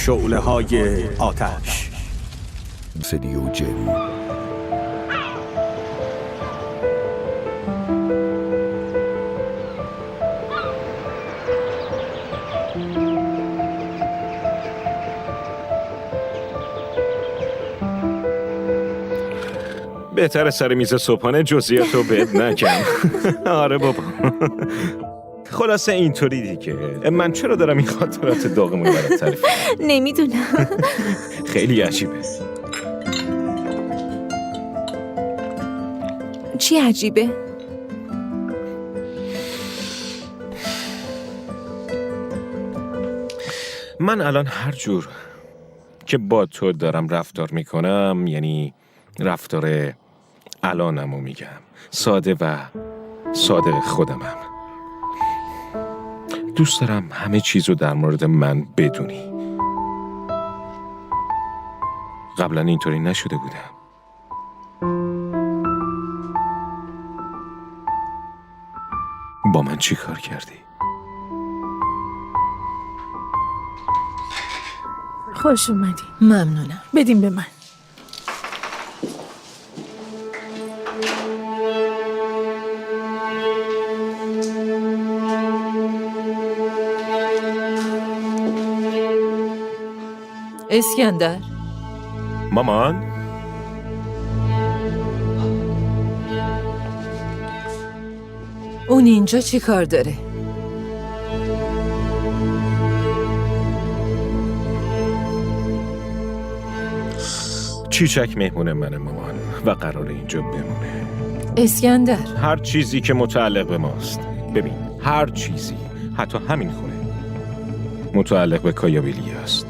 شعله‌های آتش. صدیو جن. بهتره سر میز صبحانه جزئیاتو بهت نگم. آره بابا. خلاصه اینطوری دیگه. من چرا دارم این خاطرات داغمون برات تعریف کنم؟ نمیدونم. خیلی عجیبه. چی عجیبه؟ من الان هر جور که با تو دارم رفتار میکنم، یعنی رفتار الانمو میگم، ساده و صادق خودمم. دوست دارم همه چیزو در مورد من بدونی. قبلا اینطوری نشده بودم. با من چی کار کردی؟ خوش اومدی. ممنونم. بدیم به من. اسکندر، مامان؟ اون اینجا چی کار داره؟ چیچک مهمون منه مامان و قراره اینجا بمونه. اسکندر، هر چیزی که متعلق به ماست، ببین هر چیزی، حتی همین خونه متعلق به کایابیلی است.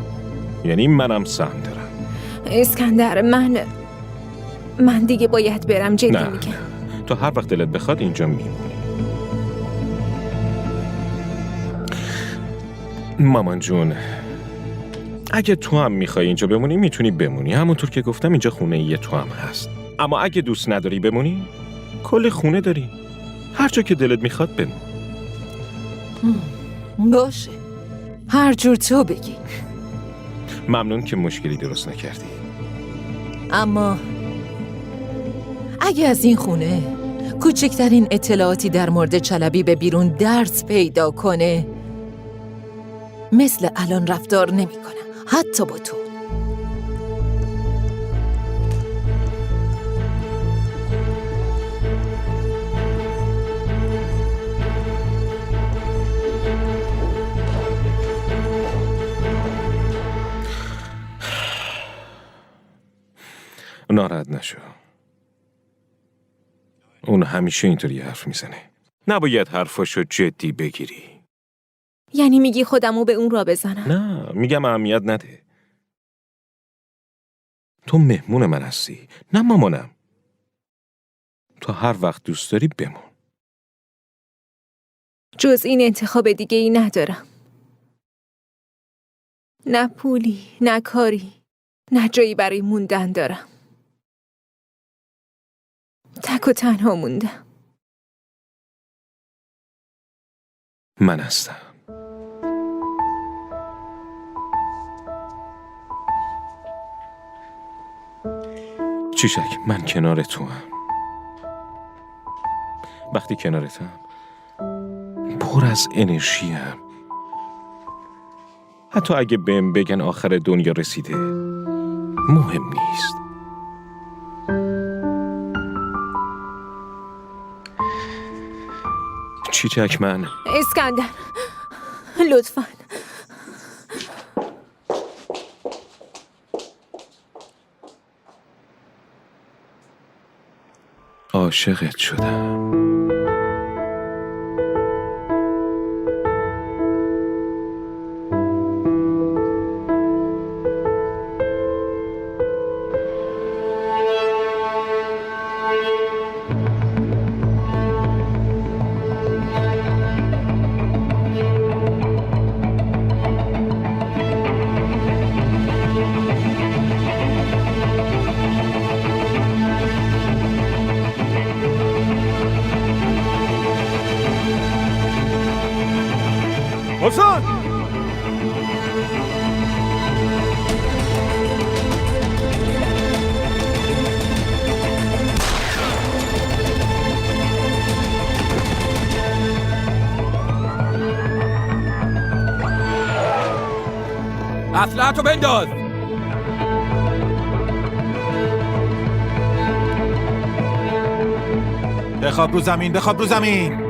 یعنی منم سهم دارم. اسکندر، من دیگه باید برم. جدی نه میگم. تو هر وقت دلت بخواد اینجا میمونی. مامان جون، اگه تو هم میخوای اینجا بمونی میتونی بمونی. همونطور که گفتم اینجا خونه یه تو هم هست. اما اگه دوست نداری بمونی، کل خونه داری. هر جا که دلت میخواد بمون. باشه، هر جور تو بگی. ممنون که مشکلی درست نکردی. اما اگه از این خونه کوچکترین اطلاعاتی در مورد چلبی به بیرون درس پیدا کنه، مثل الان رفتار نمی‌کنم، حتی با تو. ناراحت نشو. اون همیشه اینطوری حرف میزنه. نباید حرفاشو جدی بگیری. یعنی میگی خودمو به اون را بزنم؟ نه، میگم اهمیت نده. تو مهمون من هستی، نه مامانم. تو هر وقت دوست داری بمون. جز این انتخاب دیگه ای ندارم. نه پولی، نه کاری، نه جایی برای موندن دارم. تک و تنها موندم. من هستم. چیشک، من کنار تو هم. وقتی کنارتم پر از انرژی هم. حتی اگه بهم بگن آخر دنیا رسیده، مهم نیست. چیچک من. اسکندر، لطفاً. عاشقت شدم. اسلحه‌تو بنداز. بخواب رو زمین، بخواب رو زمین.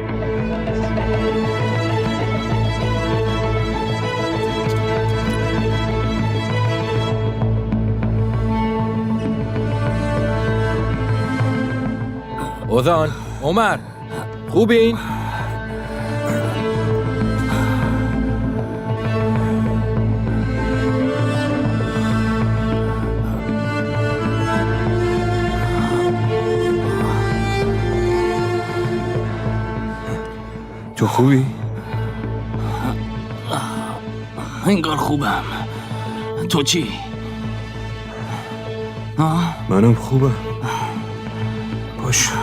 اوزان، عمر، خوبین؟ تو خوبی؟ انگار خوبم. تو چی؟ منم خوبم. پاشو.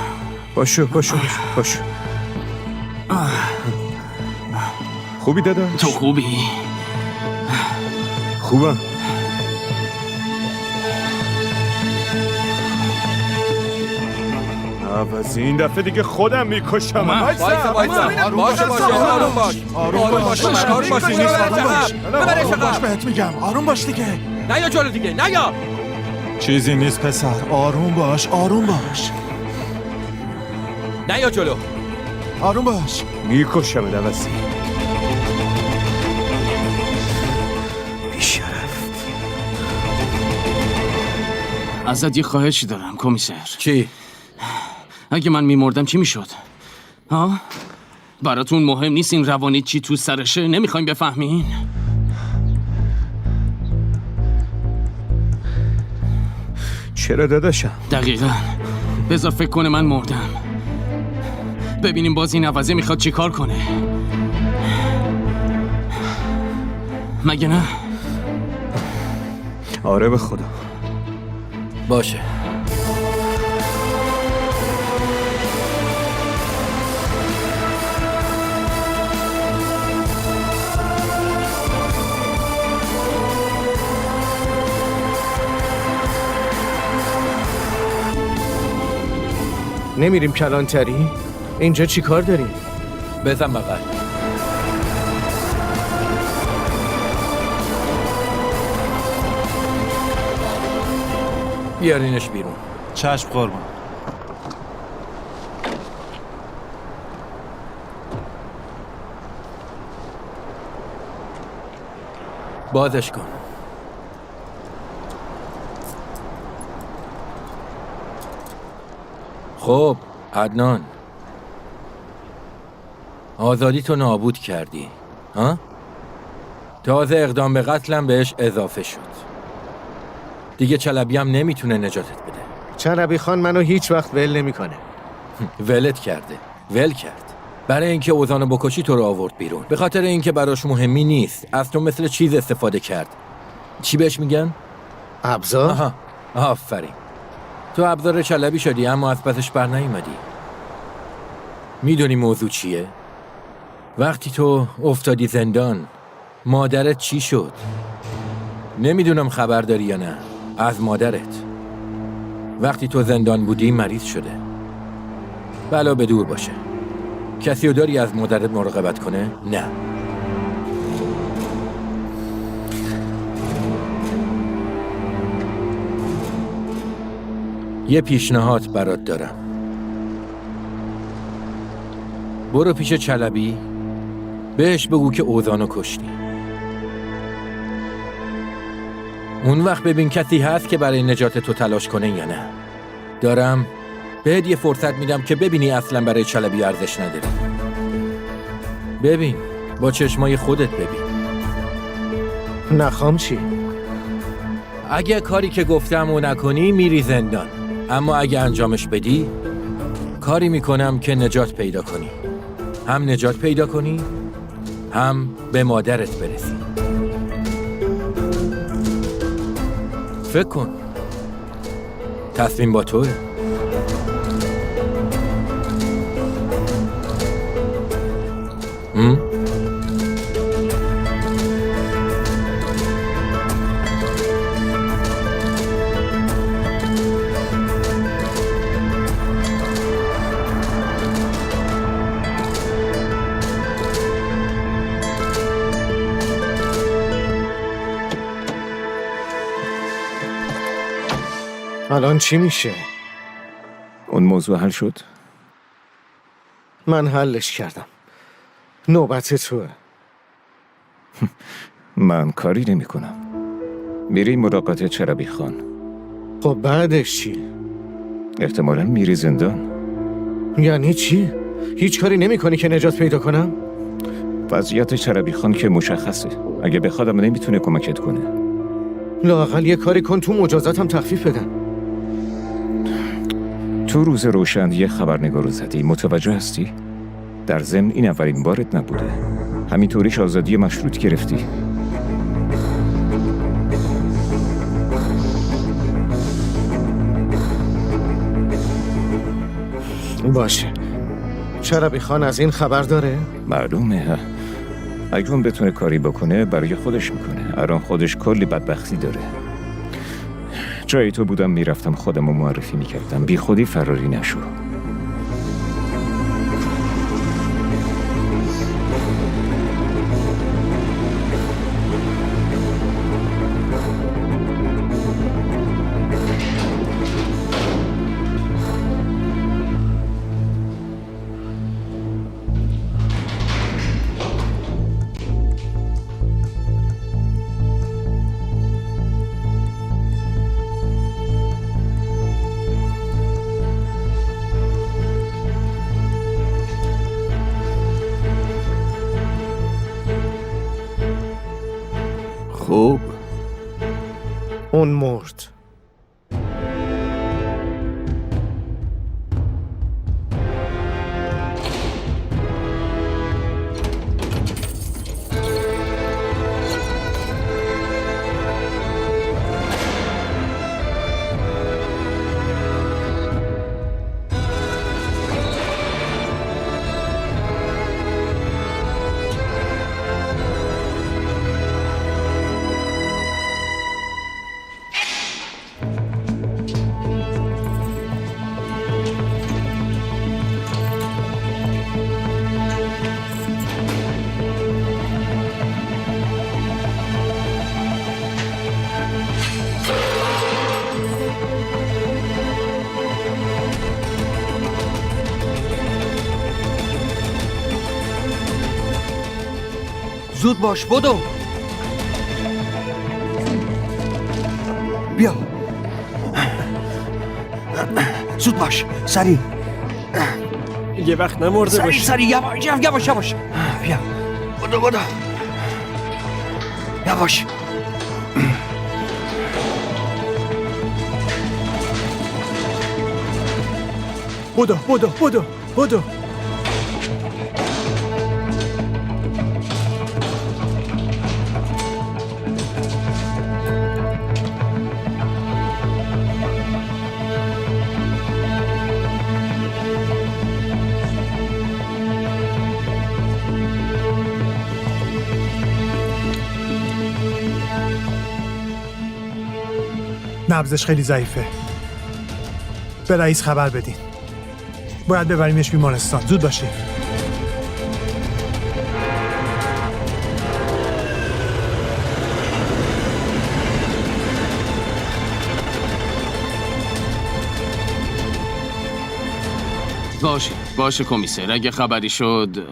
خوبی داداش؟ تو خوبی؟ خوبم. عوضی این دفعه دیگه خودم میکشم. وایسا. آروم باش. بهت میگم آروم باش دیگه. نیا جلو دیگه، نیا. چیزی نیست پسر، آروم باش. نیا جلو. آروم باش. میکشم عوضی. بیشرف. ازت یه خواهشی دارم کمیسر. چی؟ اگه من میمردم چی میشد؟ براتون مهم نیست این روانی چی تو سرشه؟ نمیخوایم بفهمین؟ چرا داداشم؟ دقیقاً. بذار فکر کنه من مردم. ببینیم باز این عوضه میخواد چی کار کنه. مگه نه؟ آره به خدا. باشه. نمیریم کلانتری؟ اینجا چی کار داریم؟ بزن بغل. بیارینش بیرون. چشم قربان. بازش کن. خب عدنان، آزادی تو نابود کردی ها؟ تازه اقدام به قتلم بهش اضافه شد. دیگه چلبی هم نمیتونه نجاتت بده. چلبی خان منو هیچ وقت ول نمیکنه. ول کرد برای اینکه اوزانو بکشی تو رو آورد بیرون. به خاطر اینکه براش مهمی نیست، از تو مثل چیز استفاده کرد. چی بهش میگن؟ ابزار؟ آها، آفرین. تو ابزار چلبی شدی اما از پسش بر نیومدی. میدونی موضوع چیه؟ وقتی تو افتادی زندان، مادرت چی شد؟ نمیدونم خبر داری یا نه. از مادرت. وقتی تو زندان بودی مریض شده. بلا به دور باشه. کسی رو داری از مادرت مراقبت کنه؟ نه. یه پیشنهاد برات دارم. برو پیش چلبی، بهش بگو که اوزانو کشتی. اون وقت ببین کسی هست که برای نجات تو تلاش کنه یا نه. دارم بهت یه فرصت میدم که ببینی اصلا برای چلبی ارزش نداری. ببین، با چشمای خودت ببین. نخوام چی؟ اگه کاری که گفتم و نکنی میری زندان. اما اگه انجامش بدی، کاری میکنم که نجات پیدا کنی. هم نجات پیدا کنی، هم به مادرت برسی. فکر کن. تصمیم با توه. الان چی میشه؟ اون موضوع حل شد؟ من حلش کردم. نوبت توه. من کاری نمی کنم. میری ملاقات چربی خان. خب بعدش چی؟ احتمالاً میری زندان. یعنی چی؟ هیچ کاری نمی کنی که نجات پیدا کنم؟ وضعیت چربی خان که مشخصه. اگه بخوادم نمیتونه کمکت کنه. لااقل یه کاری کن تو مجازاتم تخفیف بدن. تو روز روشن یه خبرنگار رو زدی. متوجه هستی؟ در ضمن این اولین بارت نبوده. همینطوریش آزادی مشروط گرفتی. باشه. چربی خان از این خبر داره؟ معلومه. اگه اون بتونه کاری بکنه برای خودش میکنه. الان خودش کلی بدبختی داره. جایی تو بودم میرفتم خودم رو معرفی میکردم. بی خودی فراری نشو. خوب. اون مرد. زود باش بدو. بیا زود باش سریع. یه وقت نمرده باشه. سریع یواش بیا بدو یواش. بدو. نبضش خیلی ضعیفه. به رئیس خبر بدین. باید ببریمش بیمارستان. زود باشه. باشه کمیسر. اگه خبری شد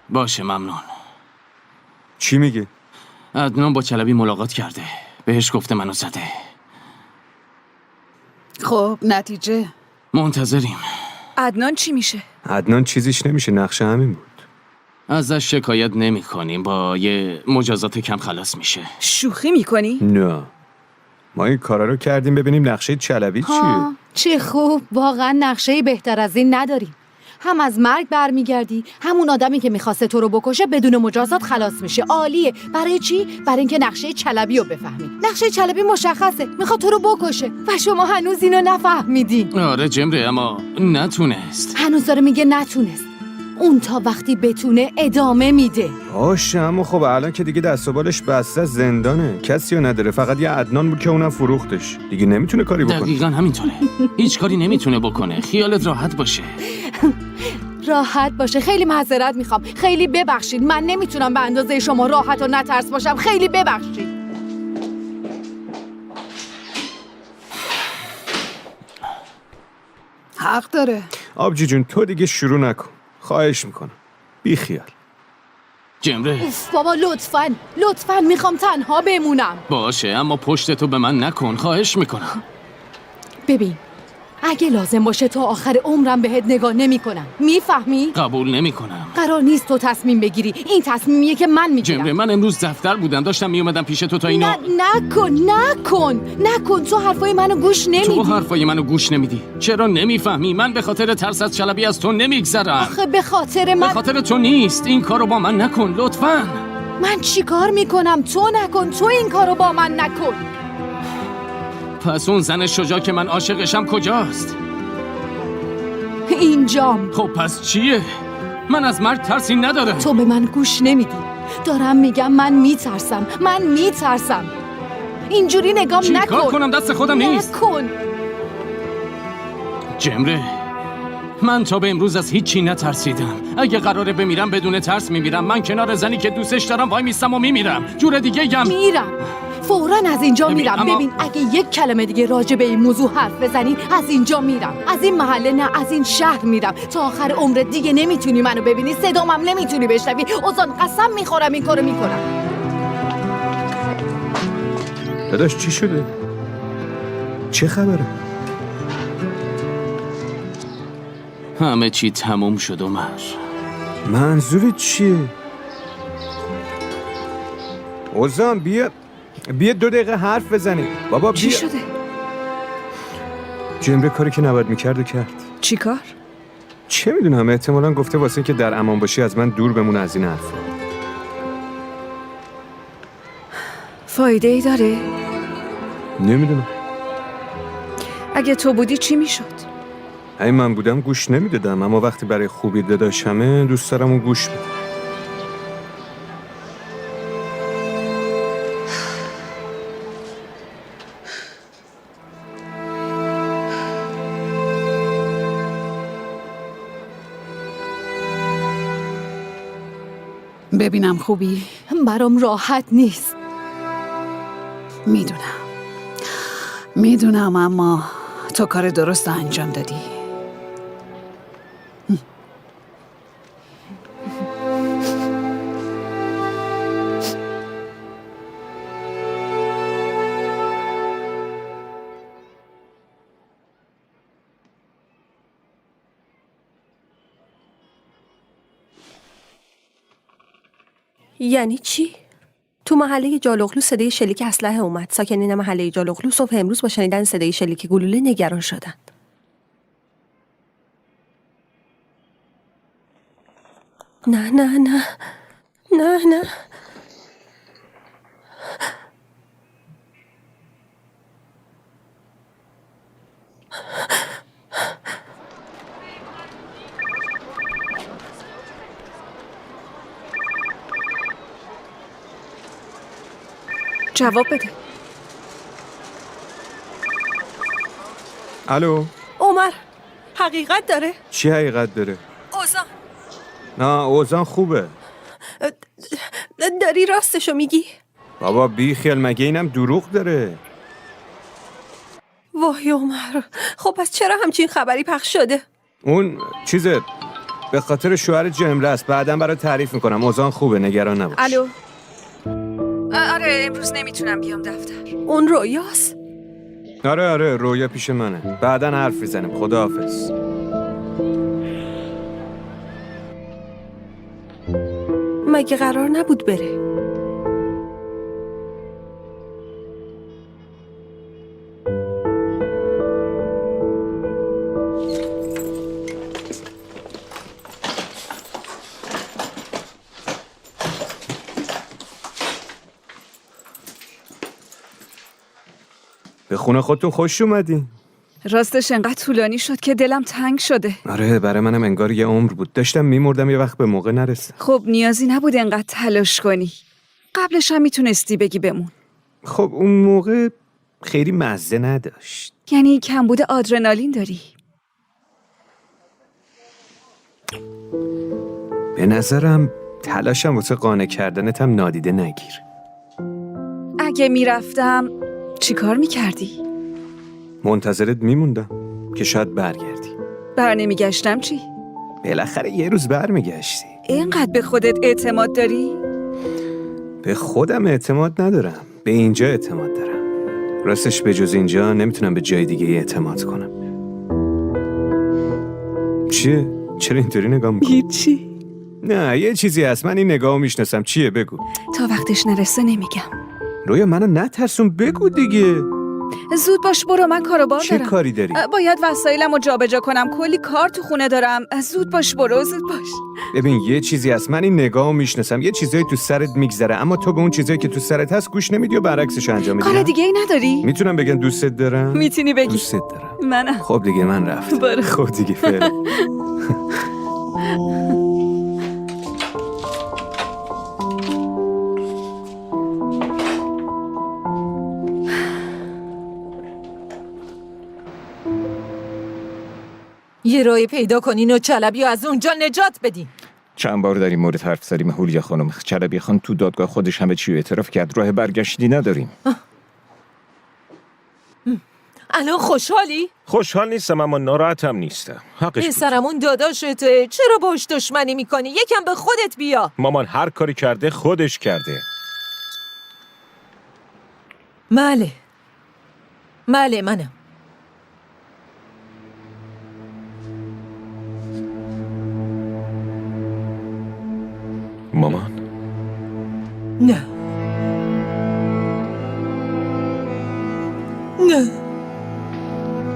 باشه ممنون. چی میگه؟ عدنان با چلبی ملاقات کرده. بهش گفته منو زده. خب نتیجه؟ منتظریم. عدنان چی میشه؟ عدنان چیزیش نمیشه. نقشه همین بود. ازش شکایت نمی کنیم. با یه مجازات کم خلاص میشه. شوخی میکنی؟ نه، ما این کارا رو کردیم ببینیم نقشه چلبی چیه. چه خوب. واقعا نقشه‌ای بهتر از این نداریم. هم از مرگ برمیگردی، همون آدمی که میخواسته تو رو بکشه بدون مجازات خلاص میشه. عالیه. برای چی؟ برای اینکه نقشه چلبی رو بفهمی. نقشه چلبی مشخصه، میخواد تو رو بکشه و شما هنوز اینو نفهمیدین. آره جمره، اما نتونست. هنوز داره میگه نتونست. اون تا وقتی بتونه ادامه میده. باشه، اما خب الان که دیگه دست و بالش بسته، زندانه، کسی رو نداره، فقط یه عدنان بود که اونم فروختش. دیگه نمیتونه کاری بکنه. دقیقاً همینطوره. هیچ کاری نمیتونه بکنه. خیالت راحت باشه. راحت باشه. خیلی معذرت میخوام. خیلی ببخشید. من نمیتونم به اندازه شما راحت و نترس باشم. خیلی ببخشید. حق داره. آبجی جون تو دیگه شروع نکن. خواهش میکنم. بی خیال. جمره اوف بابا لطفاً میخوام تنها بمونم. باشه، اما پشت تو به من نکن، خواهش میکنم. ببین اگه لازم باشه تا آخر عمرم بهت نگاه نمیکنم. میفهمی؟ قبول نمیکنم. قرار نیست تو تصمیم بگیری. این تصمیمیه که من میگیرم. جمره من امروز دفتر بودم، داشتم میومدم پیش تو تا اینو. نکن. تو حرفای منو گوش نمیدی. تو حرفای منو گوش نمیدی. چرا نمیفهمی؟ من به خاطر ترس از چلبی از تو نمیگذرم. آخه به خاطر به خاطر تو نیست. این کارو با من نکن لطفاً. من چی کار میکنم؟ تو نکن. تو این کارو با من نکن. پس اون زن شجاع که من عاشقشم کجاست؟ اینجام. خب پس چیه؟ من از مرگ ترسی ندارم. تو به من گوش نمیدی. دارم میگم من میترسم. اینجوری نگام نکن. چی کار کنم؟ دست خودم نیست. نکن. جمره من تا به امروز از هیچی نترسیدم. اگه قراره بمیرم بدون ترس میمیرم. من کنار زنی که دوستش دارم وای میستم و میمیرم. جور دیگه میرم. فوراً از اینجا میرم. ببین اگه یک کلمه دیگه راجع به این موضوع حرف بزنی از اینجا میرم. از این محله نه، از این شهر میرم. تا آخر عمرت دیگه نمیتونی منو ببینی، صدامم نمیتونی بشنوی. اوزان قسم میخورم این کارو میکنم. داداش چی شده؟ چه خبره؟ همه چی تموم شد عمر. منظورت چیه؟ اوزان بیا 2 دقیقه حرف بزنیم. بابا بیا. چی شده؟ جمره کاری که نباید میکرد و کرد. چی کار؟ چه میدونم، احتمالاً گفته واسه این که در امان باشی از من دور بمونه از این حرفا. فایده ای داره؟ نمیدونم. اگه تو بودی چی میشد؟ اگه من بودم گوش نمیدادم، اما وقتی برای خوبی داداشمه دوست دارم اون گوش بده. ببینم خوبی؟ برام راحت نیست. میدونم اما تو کار درست انجام دادی. یعنی چی؟ تو محله جالوغلو صدای شلیک اسلحه اومد. ساکنین محله جالوغلو صبح امروز با شنیدن صدای شلیک گلوله نگران شدند. نه. جواب بده. الو عمر حقیقت داره؟ چی حقیقت داره؟ اوزان. نه اوزان خوبه. داری راستشو میگی؟ بابا بی خیال، مگه اینم دروغ داره؟ وای عمر، خب پس چرا همچین خبری پخش شده؟ اون چیزه به خاطر شوهر جمره است. بعداً برای تعریف میکنم. اوزان خوبه، نگران نباش. الو. آره امروز نمیتونم بیام دفتر. اون رویاست؟ آره رویا پیش منه. بعداً حرف میزنیم. خداحافظ. مگه قرار نبود بره؟ به خونه خودتون خوش اومدین. راستش انقدر طولانی شد که دلم تنگ شده. آره برای منم انگار یه عمر بود. داشتم میمردم یه وقت به موقع نرسه. خب نیازی نبود انقدر تلاش کنی. قبلش هم میتونستی بگی بمون. خب اون موقع خیلی مزه نداشت. یعنی کمبود آدرنالین داری؟ به نظرم تلاشم واسه قانع کردنت هم نادیده نگیر. اگه میرفتم چی کار میکردی؟ منتظرت میموندم که شاید برگردی. بر نمیگشتم چی؟ بالاخره یه روز برمیگشتی. اینقدر به خودت اعتماد داری؟ به خودم اعتماد ندارم، به اینجا اعتماد دارم. راستش به جز اینجا نمیتونم به جای دیگه اعتماد کنم. چیه؟ چرا اینطوری نگاه میکنی؟ هیچی. نه یه چیزی هست، من این نگاهو میشناسم. چیه بگو. تا وقتش نرسه نمیگم. رویا منو نترسون، بگو دیگه. زود باش برو، من کارو بار چه دارم. کاری داری؟ باید وسایلمو جابجا کنم، کلی کار تو خونه دارم. زود باش برو، زود باش. ببین یه چیزی هست، من این نگاهو میشناسم. یه چیزایی تو سرت میگذره اما تو به اون چیزایی که تو سرت هست گوش نمیدی و برعکسش انجام میدی. کار دیگه ای نداری؟ میتونم بگم دوستت دارم؟ میتونی بگی. دوستت دارم. منم. خب دیگه من رفتم. برو. خب دیگه فعلا. یه راهی پیدا کنین و چلبی از اونجا نجات بدین. چند بار در این مورد حرف زدیم هولیا خانم. چلبی خان تو دادگاه خودش همه چی رو اعتراف کرد. راه برگشتی نداریم. الان خوشحالی؟ خوشحال نیستم اما ناراحتم نیستم. حقش بود. پسرمون داداشته، چرا باش دشمنی میکنی؟ یکم به خودت بیا. مامان هر کاری کرده خودش کرده. بله منم. مامان نه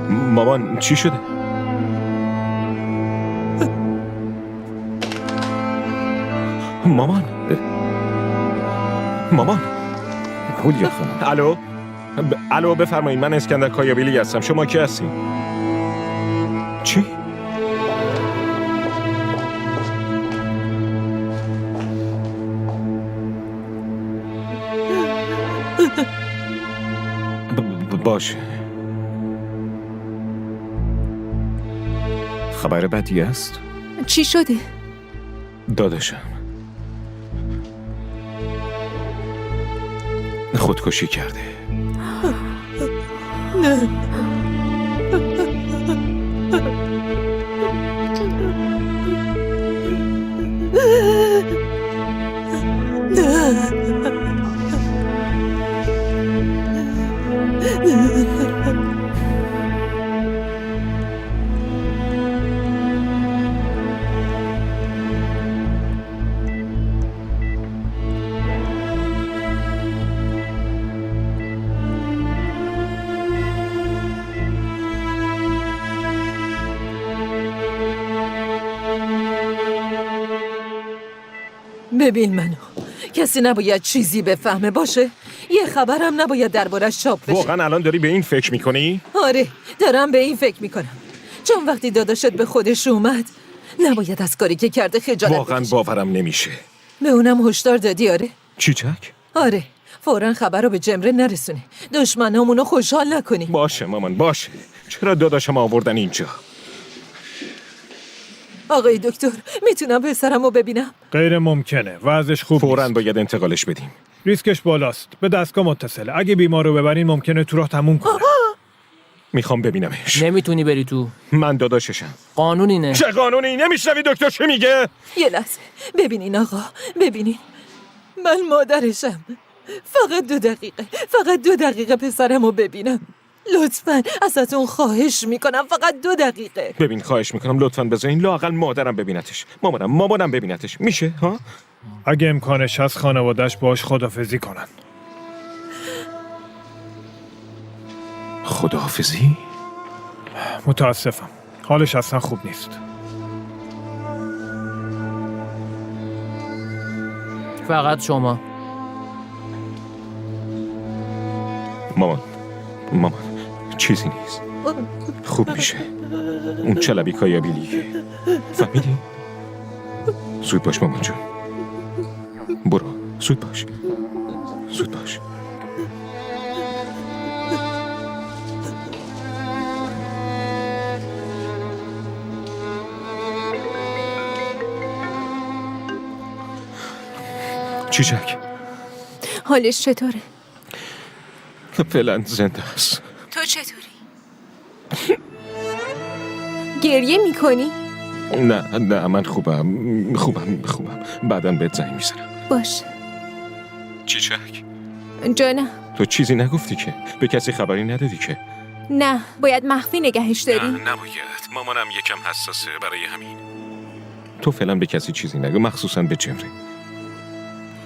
مامان چی شده؟ مامان هولیا خانم. الو بفرمایید، من اسکندر کایابیلی هستم. شما کی هستین؟ چی؟ باشه. خبر بدی است؟ چی شده؟ داداشم خودکشی کرده. ببین منو، کسی نباید چیزی بفهمه باشه؟ یه خبرم نباید دربارش چاپ بشه. واقعا الان داری به این فکر میکنی؟ آره دارم به این فکر میکنم، چون وقتی داداشت به خودش اومد نباید از کاری که کرده خجالت واقعا بکشه. باورم نمیشه. به اونم هشدار دادی؟ آره چیچک؟ آره، فوراً خبر رو به جمره نرسونه، دشمنامونو خوشحال نکنی. باشه مامان باشه. چرا داداشم آوردن اینجا؟ آقای دکتر میتونم پسرم رو ببینم؟ غیر ممکنه، وضعش خوب فوراً نیست. باید انتقالش بدیم. ریسکش بالاست، به دستگاه متصله. اگه بیمار رو ببرین ممکنه تو راه تموم کنه. میخوام ببینمش. نمیتونی بری تو. من داداششم. قانون اینه. چه قانونی؟ نمیشنوی دکتر چی میگه؟ یه لحظه ببینین آقا، ببینین من مادرشم. فقط 2 دقیقه پسرم رو ببینم لطفاً، ازتون خواهش میکنم، فقط 2 دقیقه. ببین خواهش میکنم لطفاً بذارین لااقل مادرم ببینتش. مامانم ببینتش. میشه ها؟ اگه امکانش هست خانواده‌اش باهاش خدافزی کنن. خداحافظی؟ متاسفم، حالش اصلا خوب نیست. فقط شما. مامان چیزی نیست، خوب میشه. اون چلبی کایابیلیه، فهمیدی؟ زود باش مامان جون، برو زود باش. چیچک حالش چطوره؟ فعلا زنده است. تو چطوری؟ گریه میکنی؟ نه من خوبم. بعداً بهت زنگ میزنم. باش. چیچک جانم. تو چیزی نگفتی که؟ به کسی خبری ندادی که؟ نه، باید مخفی نگهش داری. نباید. مامانم یکم حساسه، برای همین. تو فعلا به کسی چیزی نگو، مخصوصاً به جمری.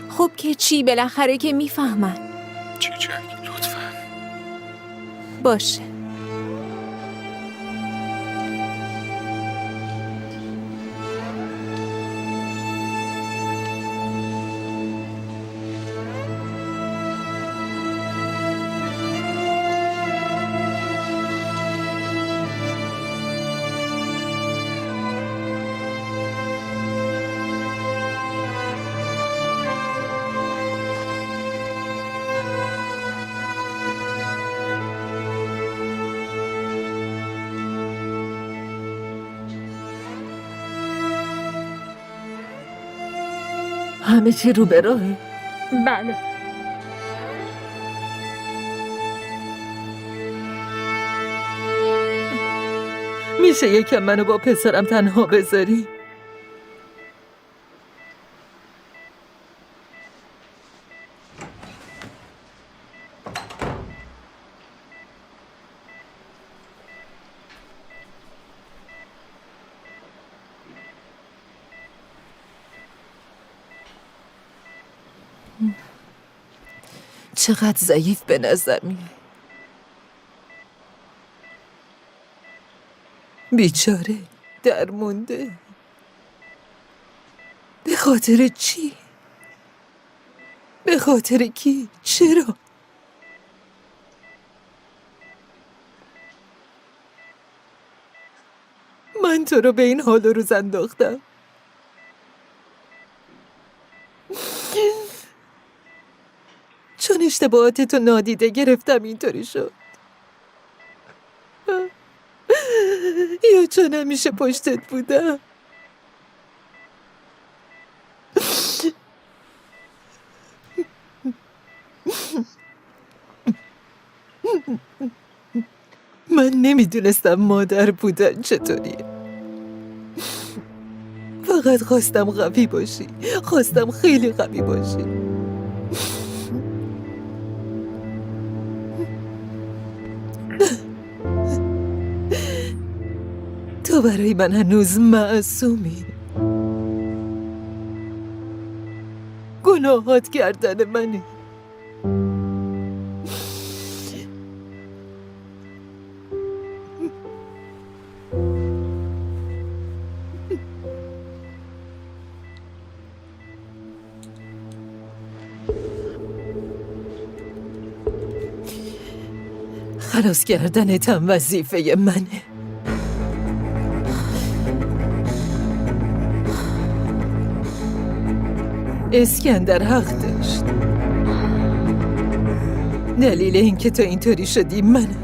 خب که چی؟ بالاخره که میفهمن. چیچک لطفاً. باشه. همه چی رو به راهه؟ بله. میشه یکم منو با پسرم تنها بذاری؟ چقدر ضعیف به نظر میای. بیچاره، درمونده. به خاطر چی؟ به خاطر کی؟ چرا؟ من تو رو به این حال و روز انداختم. چون اشتباهاتتو نادیده گرفتم اینطوری شد، یا چون همیشه پشتت بودم. من نمیدونستم مادر بودن چطوریه. فقط خواستم قوی باشی، خواستم خیلی قوی باشی. تو برای من هنوز معصومی. گناهات گردن منه. خلاص کردنت هم وظیفه منه. اسکندر حق داشت. دلیل اینکه تو اینطوری شدی منه.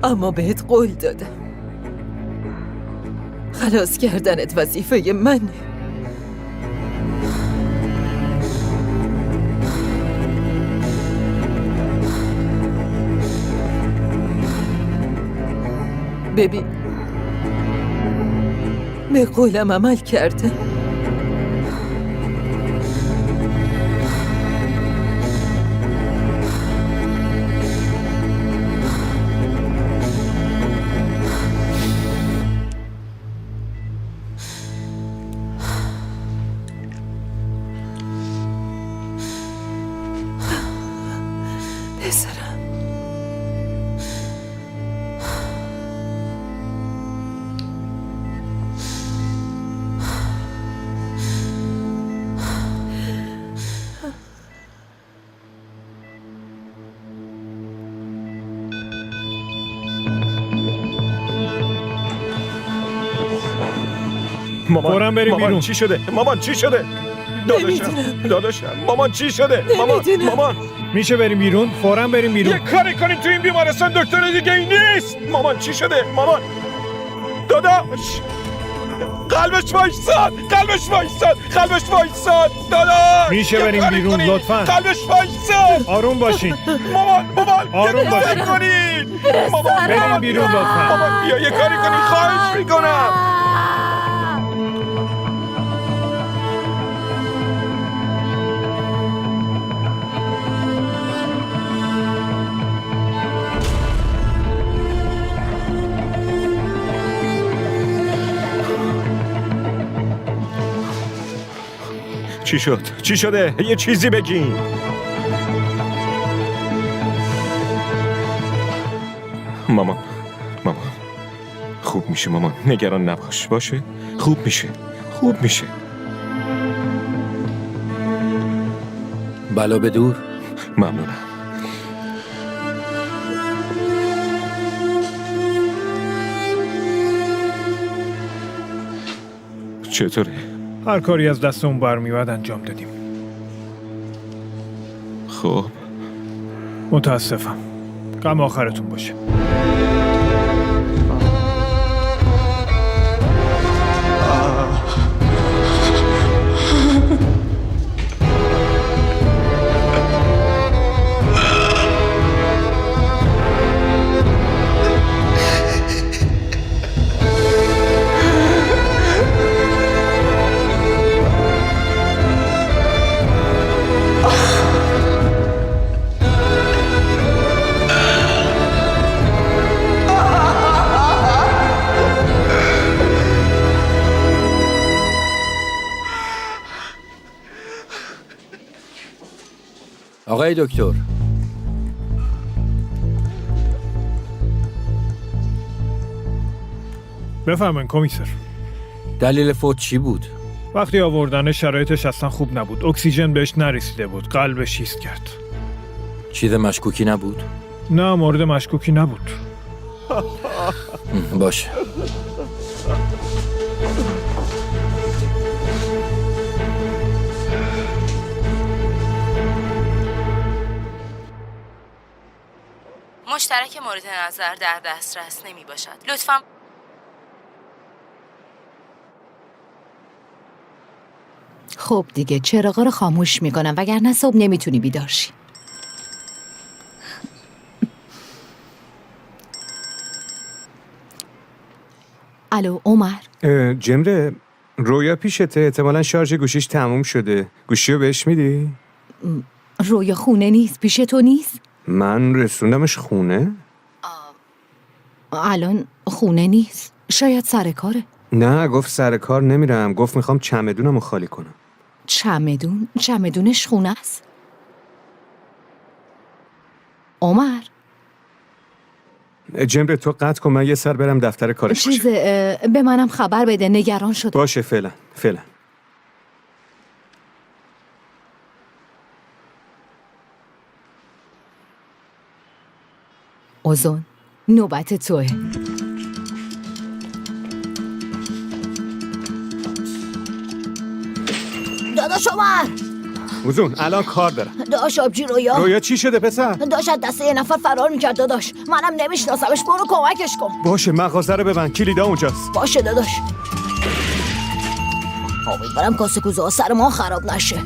اما بهت قول دادم. خلاص کردنت وظیفه منه. ببین، به قولم عمل کردم. پسرم، فوراً بریم بیرون. چی شده؟ مامان چی شده؟ داداشم مامان چی شده؟ مامان میشه بریم بیرون؟ فوراً بریم بیرون. یه کاری کنین تو این بیمارستان، دکتر دیگه ای نیست. مامان چی شده؟ مامان داداش قلبش وایساد قلبش وایساد داداش میشه بریم بیرون لطفاً. قلبش وایساد آروم باشین. مامان آروم یه باشین. کاری کنین مامان بریم بیرون لطفاً. مامان بیا یه کاری کنین خواهش میکنم. چی شده؟ یه چیزی بگین. مامان خوب میشه مامان، نگران نباش. باشه خوب میشه. بلا به دور. ممنونم. چطوره؟ هر کاری از دستمون برمیاد انجام دادیم. خب متاسفم. غم آخرتون باشه. آقای دکتر، بفرمایید کمیسر. دلیل فوت چی بود؟ وقتی آوردن شرایطش اصلا خوب نبود. اکسیژن بهش نرسیده بود. قلبش ایست کرد. چیز مشکوکی نبود؟ نه مورد مشکوکی نبود. باشه. مشترک مورد نظر در دسترس نمی باشد. لطفاً خب دیگه چراغا رو خاموش میکنم وگرنه صبح نمیتونی بیدار شی. الو عمر. جمره رویا پیشته، احتمالاً شارژ گوشیش تموم شده. گوشی رو بهش میدی؟ رویا خونه نیست. پیش تو نیست؟ من رسوندمش خونه؟ الان خونه نیست. شاید سر کاره. نه گفت سر کار نمیرم، گفت میخوام چمدونمو خالی کنم. چمدونش خونه است. عمر جمره تو قطع کن، من یه سر برم دفتر کارش چیز به منم خبر بده، نگران شده. باشه فعلا. اوزون نوبت توه. داداش عمر. اوزون الان کار دارم. داداش آبجی رویا چی شده پسر؟ داداش از دست یه نفر فرار میکرد داداش. منم نمیشناسمش، برو کمکش کن. باشه مغازه رو ببند، کلیدا اونجاست. باشه داداش. امیدوارم کاسه کوزه ها سر ما خراب نشه.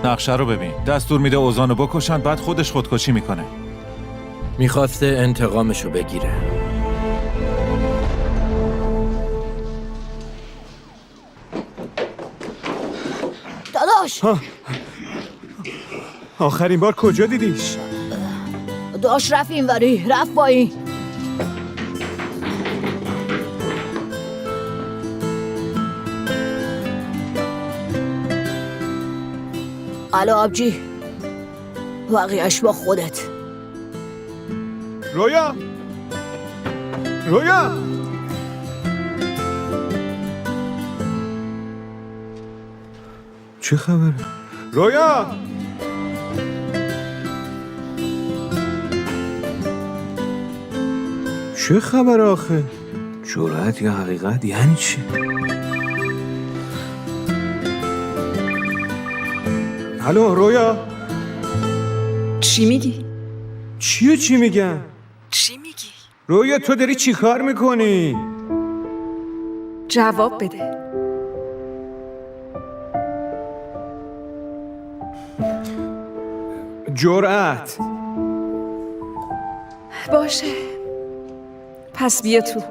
نقشه رو ببین. دستور میده اوزانو بکشن، بعد خودش خودکشی میکنه. میخواسته انتقامشو بگیره. داداش آخرین بار کجا دیدیش؟ داداش رفت اینوری، رفت با این. الو آبجی، بقیهش با خودت. رویا چه خبره؟ رویا چه خبر آخه؟ جرأت یا حقیقت یعنی چی؟ الو رویا چی میگی؟ چی میگم؟ چی میگی؟ رویا تو داری چی کار میکنی؟ جواب بده. جرأت باشه، پس بیا تو.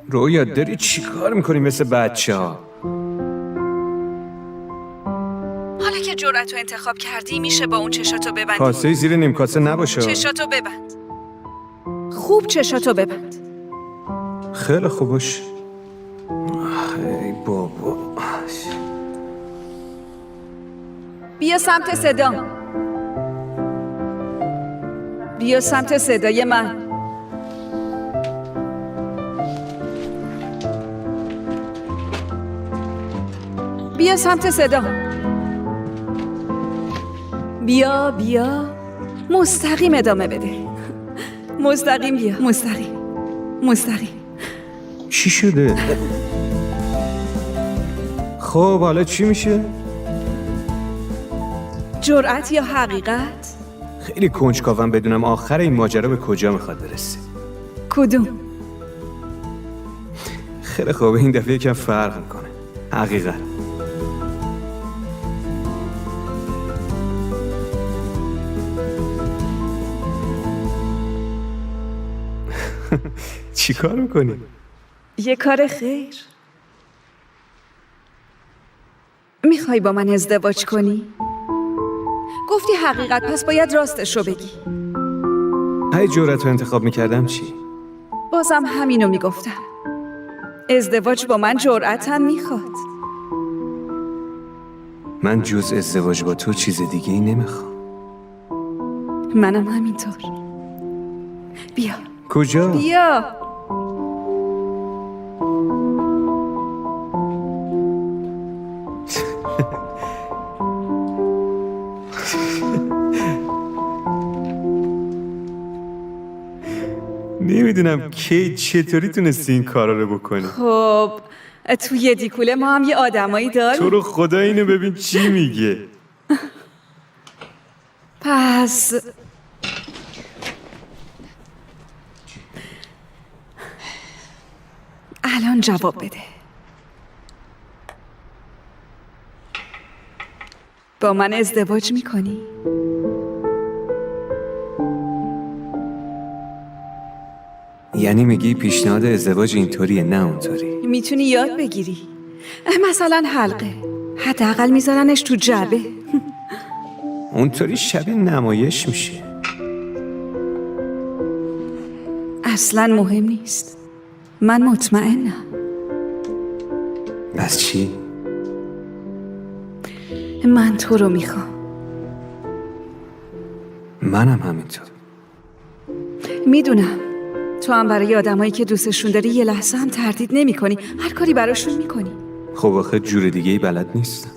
رویا داری چی کار میکنی مثل بچه ها؟ حالا که جرأت رو انتخاب کردی میشه با اون چشاتو ببندی. کاسه زیر نیم کاسه نباشه. چشاتو ببند. خوب چشاتو ببند. خیلی خوب باش. ای بابا. بیا سمت صدا. بیا سمت صدای من. بیا سمت صدا. بیا مستقیم ادامه بده. مستقیم بیا. مستقیم. چی شده؟ خب حالا چی میشه؟ جرأت یا حقیقت؟ خیلی کنجکاوم بدونم آخر این ماجرا به کجا میخواد برسه. کدوم؟ خیلی خوبه، این دفعه یکم فرق میکنه. حقیقت. چی کار میکنی؟ یه کار خیر. میخوای با من ازدواج کنی؟ گفتی حقیقت، پس باید راستش رو بگی. ای جرأت رو انتخاب میکردم چی؟ بازم همینو میگفتم. ازدواج با من جرأت هم میخواد. من جز ازدواج با تو چیز دیگه ای نمیخوام. منم همینطور. بیا. کجا؟ بیا. نمیدونم کی چطوری تونستی این کارا رو بکنی. خب تو یه دیکوله ما هم یه آدمایی داریم. تو رو خدا اینو ببین چی میگه. پس الان جواب بده. با من ازدواج میکنی؟ یعنی میگی پیشنهاد ازدواج اینطوریه نه اونطوری؟ میتونی یاد بگیری. مثلا حلقه، حداقل میذارنش تو جعبه. اونطوری شبیه نمایش میشه. اصلا مهم نیست. من مطمئنم. بس چی؟ من تو رو میخوام. منم همینطور. میدونم تو هم برای آدمایی که دوستشون داری یه لحظه هم تردید نمی کنی. هر کاری براشون میکنی. خب آخه جور دیگه ای بلد نیستم.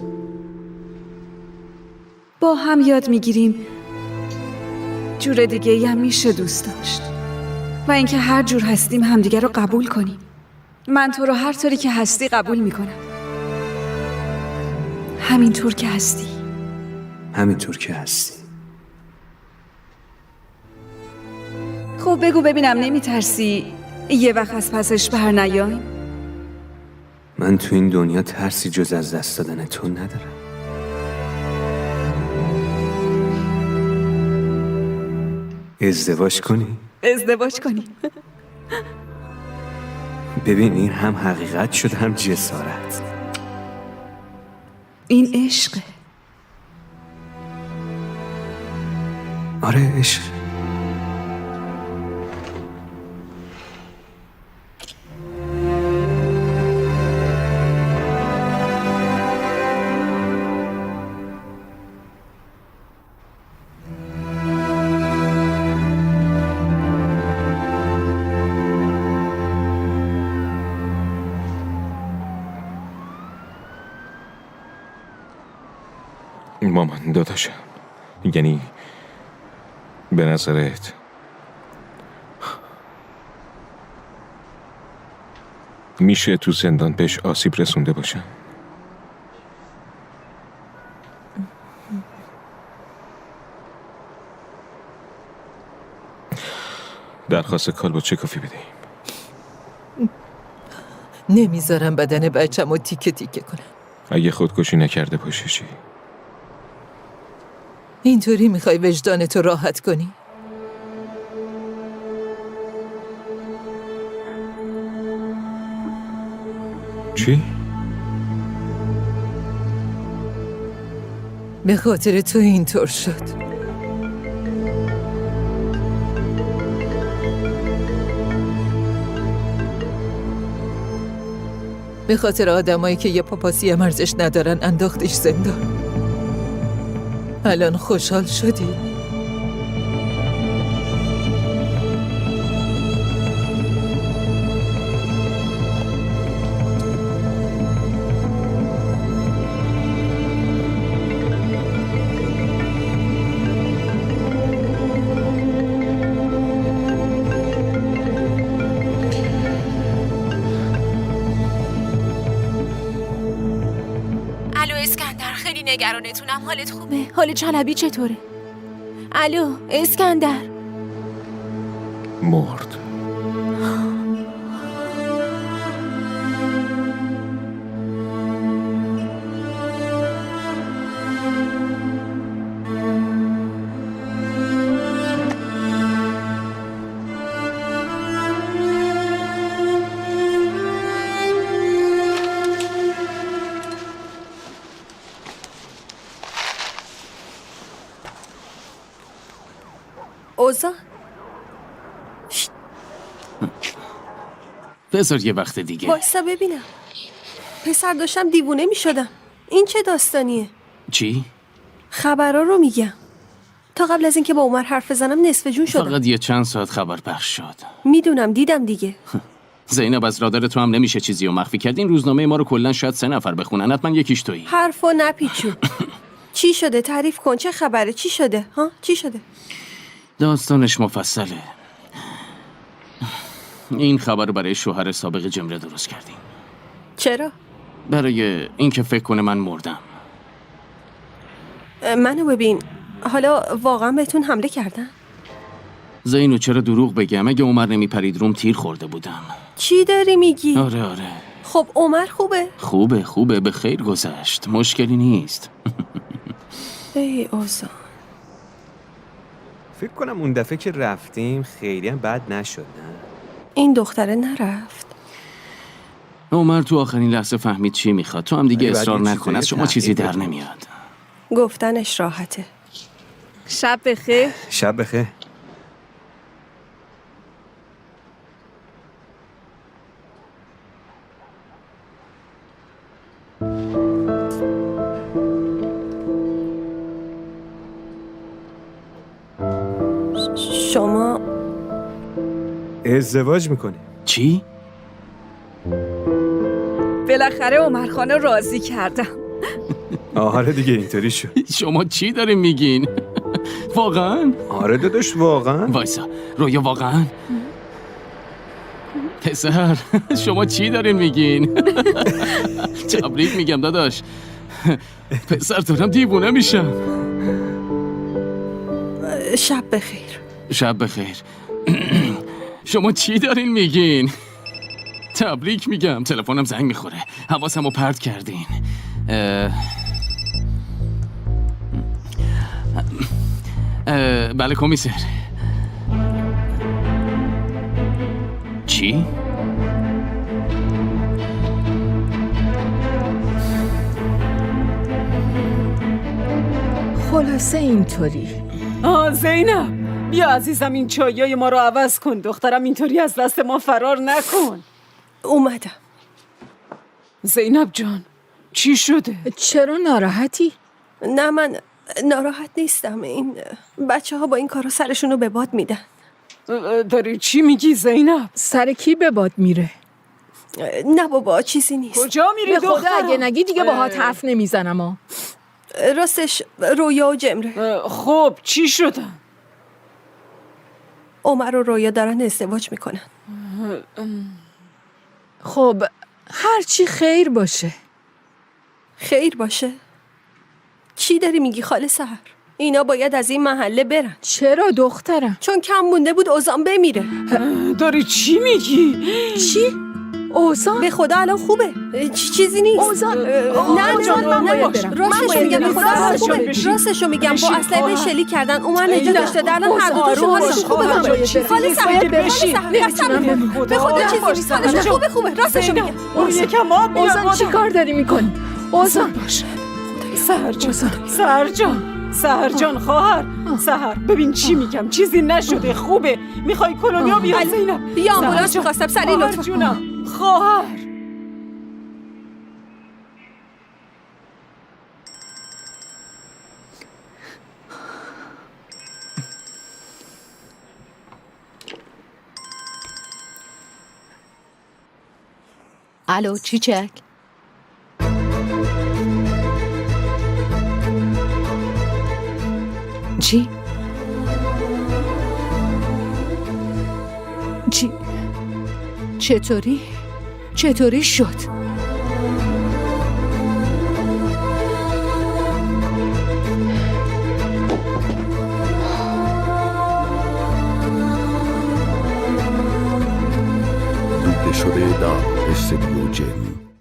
با هم یاد میگیریم جور دیگه ای هم میشه دوست داشت. و اینکه هر جور هستیم همدیگه رو قبول کنیم. من تو رو هر طوری که هستی قبول میکنم. همینطور که هستی. همینطور که هستی. خب بگو ببینم نمیترسی یه وقت از پسش بر نیایم؟ من تو این دنیا ترسی جز از دست دادن تو ندارم. ازدواج کنی؟ ازدواج کنی. ببین این هم حقیقت شد هم جسارت. این عشقه. آره عشق. مامان داداشم، یعنی به نظرت میشه تو زندان بهش آسیب رسونده باشم؟ درخواست کالبد کافی بدهیم. نمیذارم بدن بچه‌مو تیکه تیکه کنم. اگه خودکشی نکرده باشه چی؟ اینطوری میخوای وجدانتو راحت کنی؟ چی؟ به خاطر تو اینطور شد. به خاطر آدمایی که یه پاپاسی هم ارزش ندارن انداختش زندان. الان خوشحال شدی؟ الو اسکندر، خیلی نگرانتونم. حالت خوبه؟ حال چلبی چطوره؟ الو اسکندر. مرد. اوزان بذار یه وقت دیگه. وایسا ببینم. پسر داشتم دیوونه می شدم. این چه داستانیه؟ چی؟ خبرها رو میگم. تا قبل از اینکه با عمر حرف بزنم نصف جون شدم. فقط یه چند ساعت خبر پخش شد. میدونم، دیدم دیگه. زینب از رادار تو هم نمیشه چیزی رو مخفی کرد. این روزنامه ما رو کلا شاید 3 نفر بخونن، حتما یکیش تویی. حرفو نپیچون. چی شده؟ تعریف کن. چه خبره؟ چی شده؟ ها؟ چی شده؟ داستانش مفصله. این خبر رو برای شوهر سابق جمره درست کردیم. چرا؟ برای اینکه فکر کنه من مردم. منو ببین، حالا واقعا بهتون حمله کردن؟ زینو چرا دروغ بگم؟ اگه عمر نمیپرید روم تیر خورده بودم. چی داری میگی؟ آره. خب عمر خوبه؟ خوبه به خیر گذشت، مشکلی نیست. ای اوزان، فکر کنم اون دفعه که رفتیم خیلی هم بد نشد، نه؟ این دختره نرفت. عمر تو آخرین لحظه فهمید چی میخواد. تو هم دیگه ولی اصرار بعد یه نکن، از چیزایی شما چیزی در تحقیق نمیاد. گفتنش راحته. شب بخیر. شب بخیر. شما ازدواج میکنی؟ چی؟ بالاخره عمر خان رو راضی کردم. آره دیگه اینطوری شد. شما چی دارین میگین؟ واقعا؟ آره داداش واقعا. وایسا، رویا واقعا؟ پسر شما چی دارین میگین؟ تبریک میگم داداش. پسر دارم دیوونه میشم. شب بخیر. شب بخیر. شما چی دارین میگین؟ تبریک میگم. تلفنم زنگ میخوره، حواسمو پرت کردین. بله کمیسر. چی؟ خلاصه اینطوری. زینب بیا عزیزم، این چایای ما رو عوض کن. دخترم اینطوری از دست ما فرار نکن. اومدم. زینب جان چی شده؟ چرا ناراحتی؟ نه من ناراحت نیستم. این بچه ها با این کارا سرشونو به باد میدن. داری چی میگی زینب؟ سر کی به باد میره؟ نه بابا چیزی نیست. کجا میری به خدا دخترم؟ اگه نگی دیگه باهات حرف نمیزنم. راستش رویا و جمره. خب چی شدن؟ عمر و رویا دارن ازدواج میکنن. خب هرچی خیر باشه. خیر باشه؟ چی داری میگی خاله سحر؟ اینا باید از این محله برن. چرا دخترم؟ چون کم مونده بود اوزان بمیره. داری چی میگی؟ چی؟ اوزان؟ به خدا الان خوبه. چیزی نیست. اوزان؟ نه من باید برم. راستشو میگم به خدا الان خوبه. راستشو میگم با اسلحه شلیک کردن اومد نجات داشته در الان هر دوتاشون حالشون خوبه. خاله سحر به خدا چیزی نیست. حالشون خوبه. راستشو میگم. اون یکم آب بیار. اوزان چی کار داری میکنی؟ اوزان باشه. سحر جان خواهر سحر ببین چی میگم چیزی نشده خوبه میخوای کلونیا بیار زینب بیا آمبولانس میخواستم سریع لطفا جونم خواهر الو چیچک؟ چی؟ چطوری؟ چطوری شد؟ دوبله شده در استدیو جن.